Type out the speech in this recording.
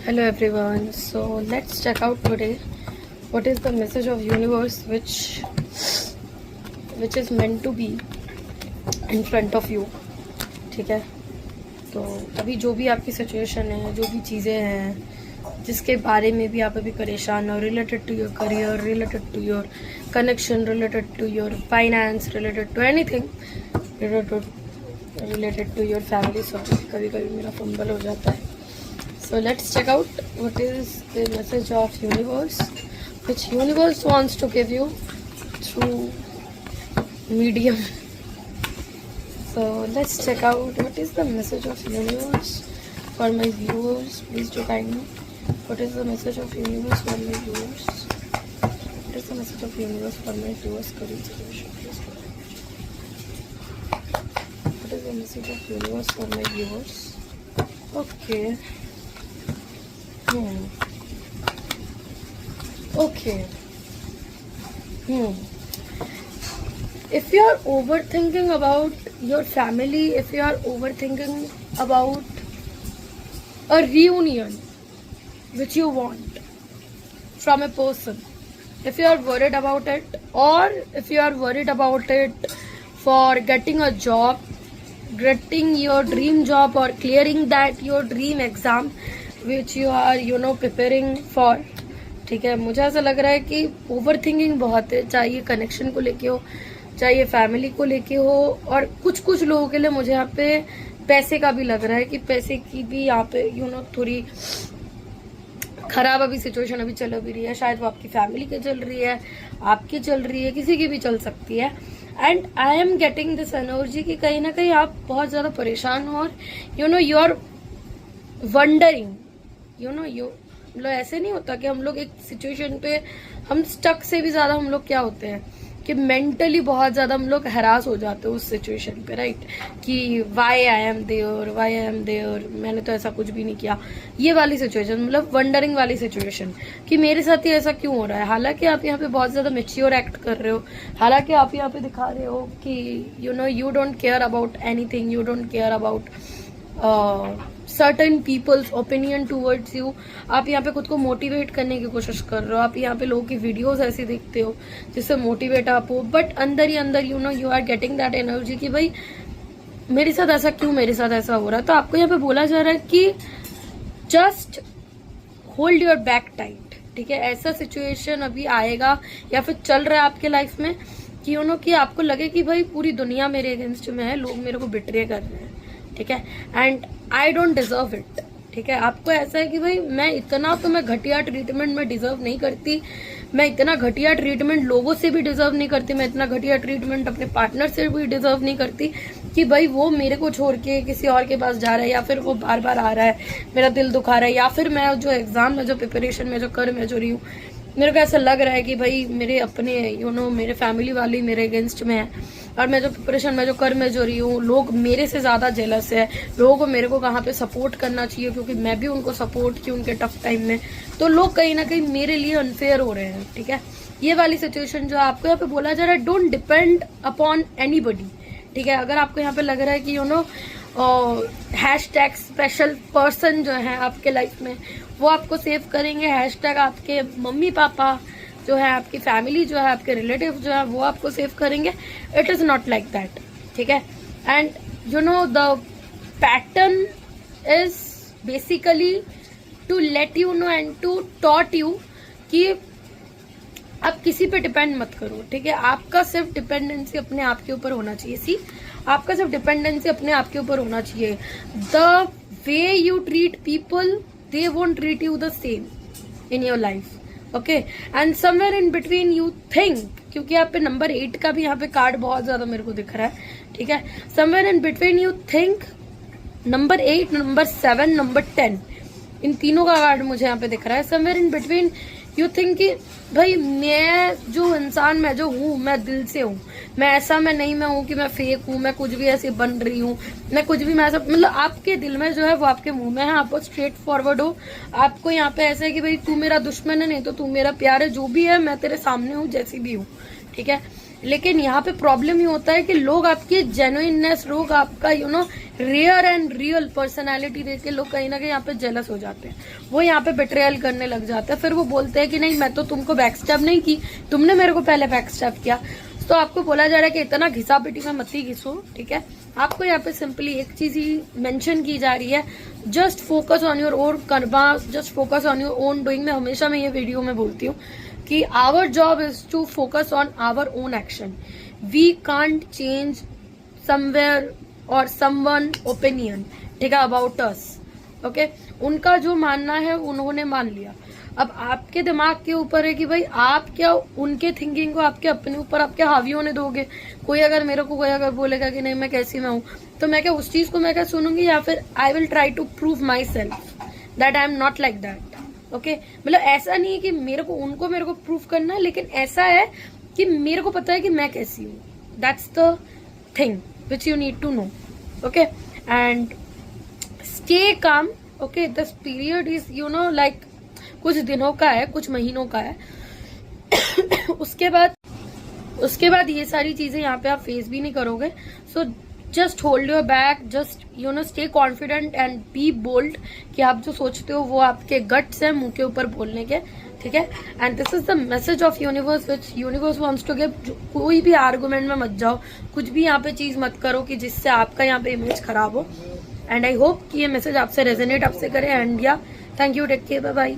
Hello everyone. So let's check out today what is the message of universe which is meant to be in front of you. ठीक है, तो अभी जो भी आपकी situation है, जो भी चीज़ें हैं जिसके बारे में भी आप अभी परेशान हो, related to your career, related to your connection, related to your finance, related to anything, related to your family. Sorry, कभी कभी मेरा फंबल हो जाता है. So let's check out what is the message of universe which universe wants to give you through medium. So let's check out what is the message of universe for my viewers. Please do guide me. What is the message of universe for my viewers? What is the message of universe for my viewers? Please do guide me. What is the message of universe for my viewers? Okay. Okay. If you are overthinking about your family, if you are overthinking about a reunion which you want from a person, if you are worried about it, or if you are worried about it for getting a job, getting your dream job, or clearing that your dream exam which you are preparing for. ठीक है, मुझे ऐसा लग रहा है कि over thinking बहुत है, चाहे ये कनेक्शन को लेके हो, चाहे ये फैमिली को लेके हो, और कुछ लोगों के लिए मुझे यहाँ पे पैसे का भी लग रहा है कि पैसे की भी यहाँ पे थोड़ी खराब अभी सिचुएशन अभी चल भी रही है. शायद वो आपकी फैमिली की चल रही है, आपकी चल रही है, किसी की भी चल सकती है. And I am getting this energy कि कहीं ना कहीं आप बहुत ज्यादा परेशान हो, और यू आर वंडरिंग, मतलब ऐसे नहीं होता कि हम लोग एक सिचुएशन पे हम स्टक से भी ज्यादा हम लोग क्या होते हैं कि मेंटली बहुत ज्यादा हम लोग हैरास हो जाते हैं उस सिचुएशन पे, राइट? कि वाई आई एम देयर, मैंने तो ऐसा कुछ भी नहीं किया. ये वाली सिचुएशन, मतलब वंडरिंग वाली सिचुएशन कि मेरे साथ ही ऐसा क्यों हो रहा है. हालांकि आप यहाँ पे बहुत ज्यादा मेच्योर एक्ट कर रहे हो, हालांकि आप यहाँ पे दिखा रहे हो कि you don't care about anything, you don't care about certain peoples opinion towards you. आप यहाँ पे खुद को मोटिवेट करने की कोशिश कर रहे हो, आप यहाँ पे लोगों की वीडियोस ऐसी देखते हो जिससे मोटिवेट आप हो, बट अंदर ही अंदर you are getting that energy कि भाई मेरे साथ ऐसा क्यों, मेरे साथ ऐसा हो रहा है. तो आपको यहाँ पे बोला जा रहा है कि just hold your back tight. ठीक है, ऐसा सिचुएशन अभी आएगा या फिर चल रहा है आपके लाइफ में कि कि आपको लगे कि भाई पूरी दुनिया मेरे अगेंस्ट में है, लोग मेरे को बिट्रे कर रहे हैं. ठीक है, and I don't deserve it. ठीक है, आपको ऐसा है कि भाई मैं घटिया ट्रीटमेंट में डिजर्व नहीं करती, मैं इतना घटिया ट्रीटमेंट लोगों से भी डिजर्व नहीं करती, मैं इतना घटिया ट्रीटमेंट अपने पार्टनर से भी डिजर्व नहीं करती कि भाई वो मेरे को छोड़ के किसी और के पास जा रहा है, या फिर वो बार बार आ रहा है, मेरा दिल दुखा रहा है, या फिर मैं जो एग्जाम में जो प्रिपरेशन में जो रही हूँ, मेरे को ऐसा लग रहा है कि भाई मेरे अपने मेरे फैमिली वाले मेरे अगेंस्ट में है, और मैं जो प्रिपरेशन में जो रही हूँ, लोग मेरे से ज्यादा जेलस है. लोगों को मेरे को कहाँ पे सपोर्ट करना चाहिए क्योंकि मैं भी उनको सपोर्ट की उनके टफ टाइम में, तो लोग कहीं ना कहीं मेरे लिए अनफेयर हो रहे हैं. ठीक है, ये वाली सिचुएशन जो आपको यहाँ पे बोला जा रहा है, डोंट डिपेंड अपॉन एनीबडी. ठीक है, अगर आपको यहाँ पे लग रहा है कि हैशटैग स्पेशल पर्सन जो है आपके लाइफ में वो आपको सेव करेंगे, हैशटैग आपके मम्मी पापा जो है, आपकी फैमिली जो है, आपके रिलेटिव जो है वो आपको सेव करेंगे. It is not like that. ठीक है, and the pattern is basically to let you know and to टॉट यू कि आप किसी पे डिपेंड मत करो. ठीक है, आपका सिर्फ डिपेंडेंसी अपने आप के ऊपर होना चाहिए. आपका सिर्फ डिपेंडेंसी अपने आप के ऊपर होना चाहिए. The way you treat people, they won't treat you the same in your life. Okay, and somewhere in between you think, क्योंकि यहाँ पे नंबर 8 का भी यहाँ पे कार्ड बहुत ज्यादा मेरे को दिख रहा है. ठीक है, somewhere in between you think number 8, number 7, number 10, इन तीनों का कार्ड मुझे यहाँ पे दिख रहा है. somewhere in between you think कि भाई मैं जो इंसान मैं जो हूँ, मैं दिल से हूँ, मैं ऐसा मैं हूँ कि मैं फेक हूँ, मैं कुछ भी ऐसे बन रही हूँ, मैं कुछ भी मैं ऐसा, मतलब आपके दिल में जो है वो आपके मुंह में है. आप स्ट्रेट फॉरवर्ड हो. आपको यहाँ पे ऐसा है कि भाई तू मेरा दुश्मन है, नहीं तो तू मेरा प्यार है, जो भी है मैं तेरे सामने हूँ जैसी भी हूँ. ठीक है, लेकिन यहाँ पे प्रॉब्लम ये होता है कि लोग आपकी जेन्युइननेस, लोग आपका रेयर एंड रियल पर्सनालिटी देख के लोग कहीं ना कहीं यहाँ पे जेलस हो जाते हैं, वो यहाँ पे बिट्रेयल करने लग जाते हैं। फिर वो बोलते हैं कि नहीं मैं तो तुमको बैकस्टैब नहीं की, तुमने मेरे को पहले बैकस्टैब किया। तो आपको बोला जा रहा है कि इतना घिसा पिटी में मत ही घिसो, ठीक है। आपको यहाँ पे सिंपली एक चीज ही मेंशन की जा रही है, just focus on your own karma, just focus on your own doing. मैं हमेशा मैं ये वीडियो में बोलती हूँ कि our job is to focus on our own action. We can't change somewhere और समवन ओपिनियन, ठीक है, अबाउट अस, ओके। उनका जो मानना है उन्होंने मान लिया। अब आपके दिमाग के ऊपर है कि भाई आप क्या उनके थिंकिंग को आपके अपने ऊपर आप क्या हावी होने दोगे। कोई अगर मेरे को कोई अगर बोलेगा कि नहीं मैं कैसी मैं हूं, तो मैं क्या उस चीज को मैं क्या सुनूंगी, या फिर I will try to prove myself that I am not like that, okay. मतलब ऐसा नहीं है कि मेरे को प्रूव करना है, लेकिन ऐसा है कि मेरे को पता है कि मैं कैसी हूँ। That's the thing which you need to know, okay. And stay calm, okay. This period is like कुछ दिनों का है, कुछ महीनों का है। उसके बाद ये सारी चीजें यहाँ पे आप फेस भी नहीं करोगे। So just hold your back, just stay confident and be bold कि आप जो सोचते हो वो आपके गट्स है मुंह के ऊपर बोलने के, ठीक है। And this is the message of universe which universe wants to give. कोई भी आर्गुमेंट में मत जाओ, कुछ भी यहाँ पे चीज मत करो कि जिससे आपका यहाँ पे इमेज खराब हो। एंड आई होप कि ये मैसेज आपसे रेजोनेट आपसे करे। एंड या thank you, take care, bye bye.